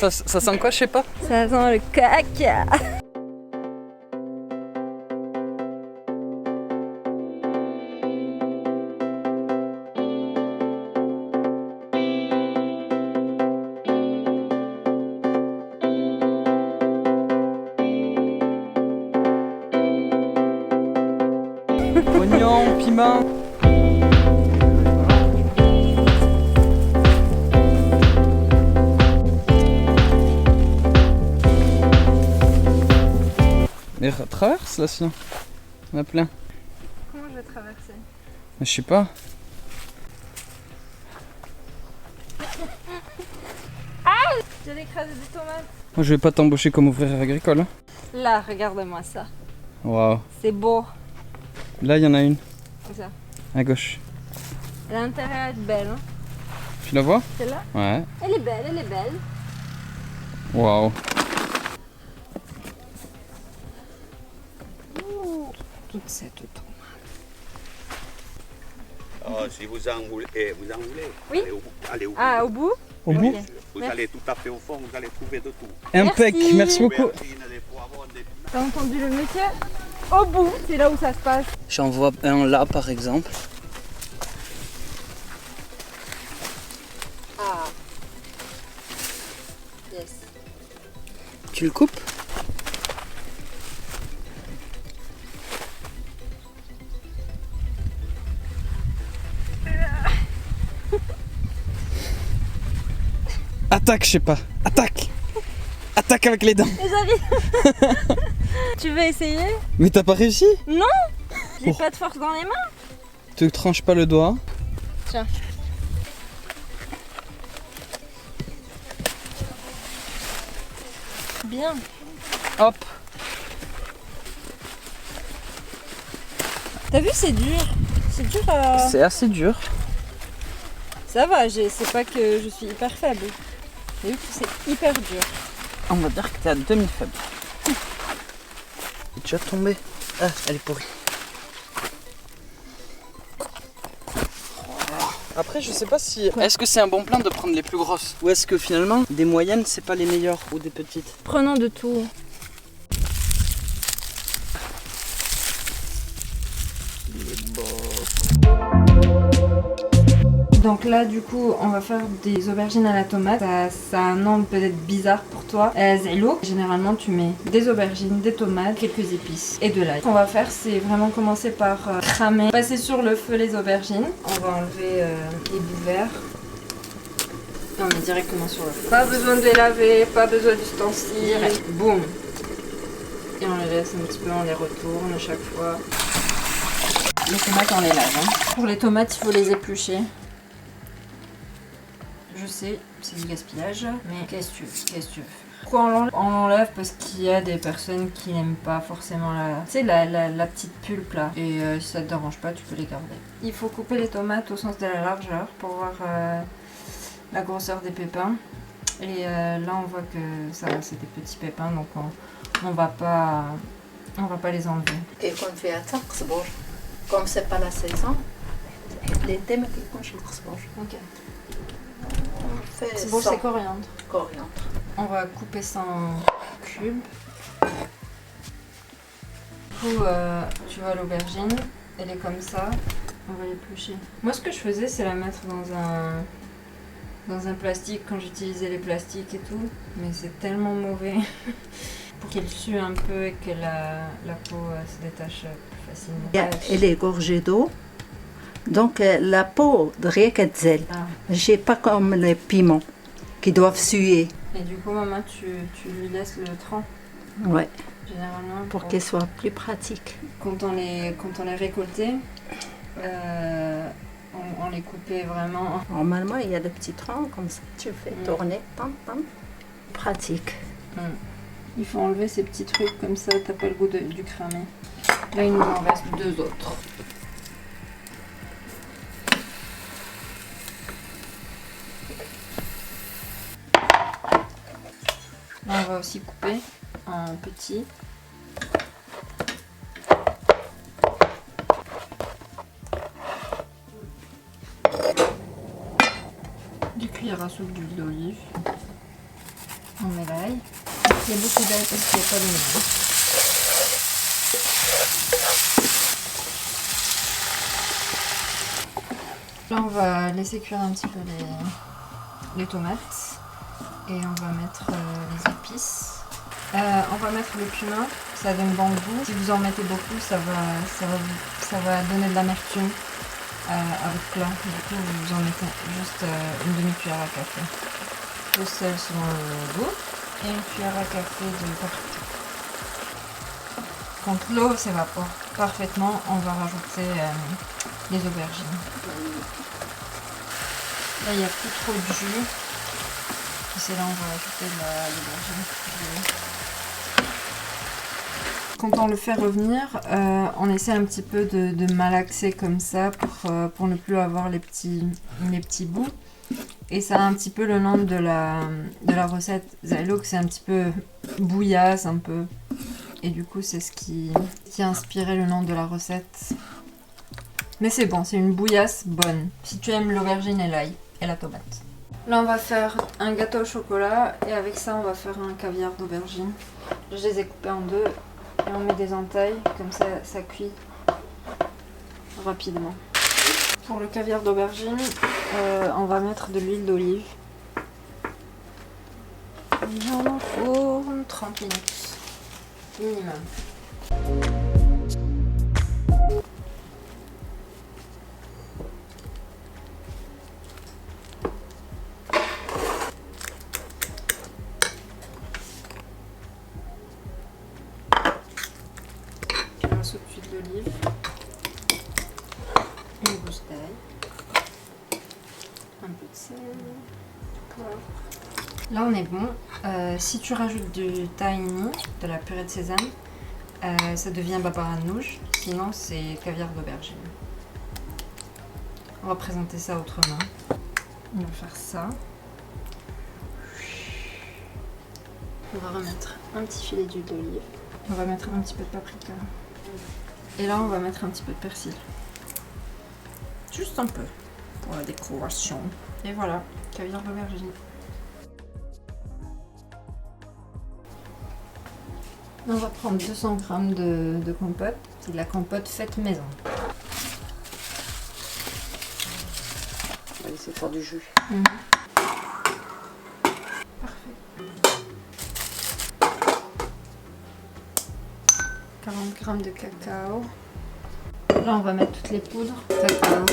Ça sent quoi, je sais pas? Ça sent le caca. Oignon, piment. Mais traverse là sinon. On a plein. Comment je vais traverser? Mais je sais pas. J'ai écrasé des tomates. Moi je vais pas t'embaucher comme ouvrier agricole. Hein. Là, regarde-moi ça. Waouh. C'est beau. Là il y en a une. Comme ça. À gauche. Elle a intérêt à être belle. Hein. Tu la vois? Celle-là? Ouais. Elle est belle, elle est belle. Waouh. Toute cette tomate. Oh, si vous en voulez, Oui. Allez au bout. Ah, au bout? Au bout? Vous allez tout à fait au fond, vous allez trouver de tout. Impec, merci beaucoup. Aubergines, des poivrons, des piments. T'as entendu le monsieur? Au bout, c'est là où ça se passe. J'en vois un là par exemple. Ah. Yes. Tu le coupes? Attaque, je sais pas. Attaque! Attaque avec les dents! Et j'arrive. Tu veux essayer? Mais t'as pas réussi? Non. J'ai Oh. pas de force dans les mains. Tu tranches pas le doigt. Tiens. Bien. Hop! T'as vu, c'est dur. C'est dur à... C'est assez dur. Ça va, c'est pas que je suis hyper faible. T'as vu que c'est hyper dur. On va dire que t'es à demi-faible. Elle est déjà tombée. Ah, elle est pourrie. Après, je sais pas si. Est-ce que c'est un bon plan de prendre les plus grosses? Ou est-ce que finalement, des moyennes, c'est pas les meilleures? Ou des petites? Prenons de tout. Donc là, du coup, on va faire des aubergines à la tomate. Ça a un nom peut-être bizarre pour toi. Zelo. Généralement, tu mets des aubergines, des tomates, quelques épices et de l'ail. Ce qu'on va faire, c'est vraiment commencer par cramer, passer sur le feu les aubergines. On va enlever les bouts verts. Et on met directement sur le feu. Pas besoin de les laver, pas besoin d'ustensiles. Boum. Et on les laisse un petit peu, on les retourne à chaque fois. Les tomates, on les lave. Hein. Pour les tomates, il faut les éplucher. Je sais, c'est du gaspillage, mais qu'est-ce que tu veux faire? Pourquoi on l'enlève? Parce qu'il y a des personnes qui n'aiment pas forcément la petite pulpe là. Et si ça te dérange pas, tu peux les garder. Il faut couper les tomates au sens de la largeur pour voir la grosseur des pépins. Et là on voit que ça c'est des petits pépins, donc on va pas les enlever. يكون فيها تصبر comme c'est pas la saison l'été ما كيكونش القزبر. Ok. fait C'est bon, sans c'est coriandre. coriandre. On va couper ça en cubes. Du coup, tu vois l'aubergine, elle est comme ça. On va l'éplucher. Moi, ce que je faisais, c'est la mettre dans un plastique quand j'utilisais les plastiques et tout. Mais c'est tellement mauvais pour qu'elle sue un peu et que la peau se détache plus facilement. Elle est gorgée d'eau. Donc la peau derrière qu'elle Ah. j'ai pas comme les piments qui doivent suer. Et du coup, maman, tu lui laisses le tronc, Ouais, généralement. pour qu'elle soit plus pratique. Quand on les récoltait, on les coupait vraiment. Normalement, il y a des petits troncs comme ça. Tu fais tourner, pam, pam. Pratique. Il faut enlever ces petits trucs comme ça, t'as pas le goût du cramé. Là, il nous en reste 2 autres. Là, on va aussi couper en petits. Des cuillères à soupe d'huile d'olive. On met l'ail. Il y a beaucoup d'ail parce qu'il n'y a pas d'oignon. Là, on va laisser cuire un petit peu les tomates. Et on va mettre les épices. On va mettre le cumin, ça donne bon goût. Si vous en mettez beaucoup, ça va donner de l'amertume à votre plat. Du coup, vous en mettez juste une demi-cuillère à café. Le sel selon le goût et une cuillère à café de paprika. Quand l'eau s'évapore parfaitement, on va rajouter les aubergines. Là, il n'y a plus trop de jus. Et c'est là on va ajouter l'aubergine. Quand on le fait revenir, on essaie un petit peu de malaxer comme ça pour ne plus avoir les petits bouts. Et ça a un petit peu le nom de la recette Zailok, c'est un petit peu bouillasse un peu. Et du coup c'est ce qui a inspiré le nom de la recette. Mais c'est bon, c'est une bouillasse bonne, si tu aimes l'aubergine et l'ail et la tomate. Là on va faire un gâteau au chocolat et avec ça on va faire un caviar d'aubergine. Je les ai coupés en deux et on met des entailles, comme ça cuit rapidement. Pour le caviar d'aubergine, on va mettre de l'huile d'olive. On en fourne 30 minutes minimum. Un saut d'huile d'olive, une gousse d'ail, un peu de sel, poivre. Là on est bon. Si tu rajoutes du tahini, de la purée de sésame, ça devient baba ganoush, sinon c'est caviar d'aubergine. On va présenter ça autrement. On va faire ça. On va remettre un petit filet d'huile d'olive. On va mettre un petit peu de paprika. Et là on va mettre un petit peu de persil. Juste un peu pour la décoration. Et voilà, caviar d'aubergine. On va prendre 200 g de compote. C'est de la compote faite maison. On va laisser faire du jus. Parfait. 40 g de cacao. Là, on va mettre toutes les poudres. Cacao.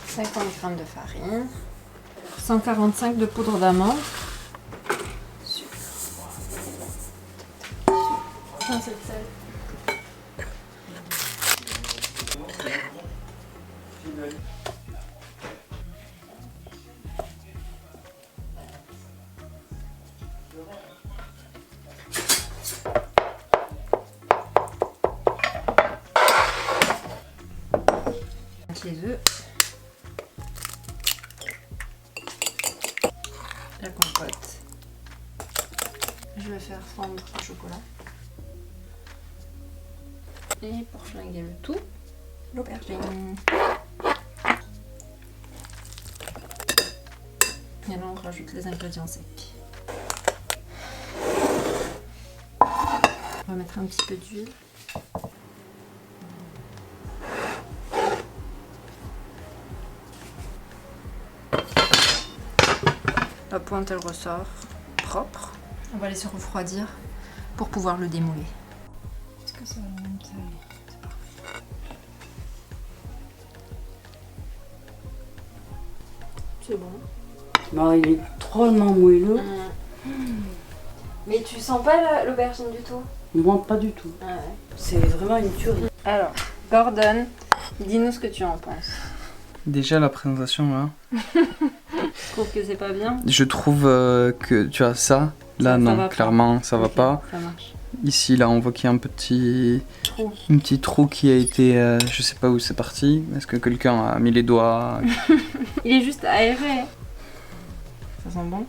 50 g de farine. 145 de poudre d'amande. Pincée de sel. Les œufs, la compote. Je vais faire fondre le chocolat. Et pour flinguer le tout, l'aubergine. Et là on rajoute les ingrédients secs. On va mettre un petit peu d'huile. La pointe elle ressort propre. On va laisser refroidir pour pouvoir le démouler. Est-ce que ça va la même taille? C'est parfait. C'est bon. Bah, il est drôlement moelleux. Mais tu sens pas l'aubergine du tout? Moi, pas du tout. Ah ouais. C'est vraiment une tuerie. Alors, Gordon, dis-nous ce que tu en penses. Déjà la présentation là. Je trouve que c'est pas bien. Je trouve que tu as ça. Là Ça non, va pas. clairement ça va Ok, pas. Ça marche. Ici là on voit qu'il y a un petit trou qui a été, je sais pas où c'est parti. Est-ce que quelqu'un a mis les doigts? Il est juste aéré. Ça sent bon.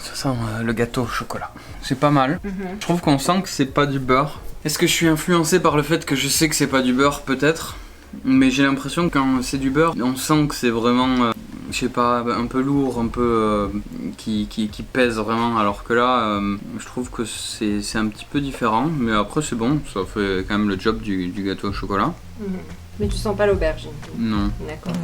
Ça sent le gâteau au chocolat. C'est pas mal. Je trouve qu'on sent que c'est pas du beurre. Est-ce que je suis influencé par le fait que je sais que c'est pas du beurre? Peut-être. Mais j'ai l'impression que quand c'est du beurre, on sent que c'est vraiment... je je sais pas, un peu lourd, un peu qui pèse vraiment, alors que là, je trouve que c'est un petit peu différent, mais après c'est bon, ça fait quand même le job du gâteau au chocolat. Mais tu sens pas l'aubergine? Non. D'accord.